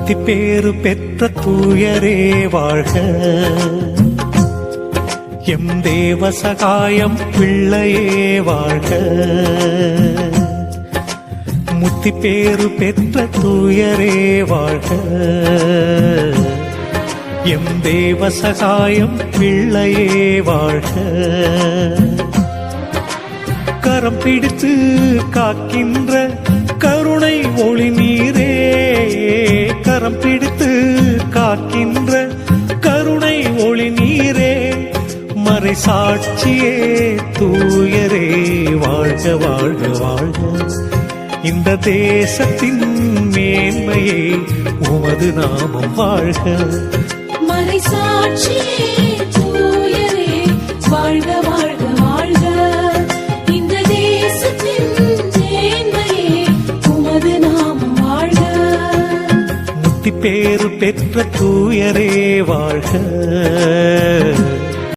முத்தி பேறு பெற்ற தூயரே வாழ்க. எம் தேவ சகாயம் பிள்ளையே வாழ்க. முத்தி பேறு பெற்ற தூயரே வாழ்க. எம் தேவ சகாயம் பிள்ளையே வாழ்க. கரம் பிடித்து காக்கின்ற கருணை ஒளி நீரே. கரம் பிடித்து காக்கின்ற கருணை ஒளி நீரே. மறை சாட்சியே தூயரே வாழ்க வாழ்க வாழ்க. இந்த தேசத்தின் மேன்மையே உமது நாமம் வாழ்க. மறை சாட்சியே தூயரே வாழ்க வாழ்க வாழ்க. இந்த தேசத்தின் மேன்மையே உமது நாமம் வாழ்க. முத்தி பேறு பெற்ற தூயரே வாழ்க.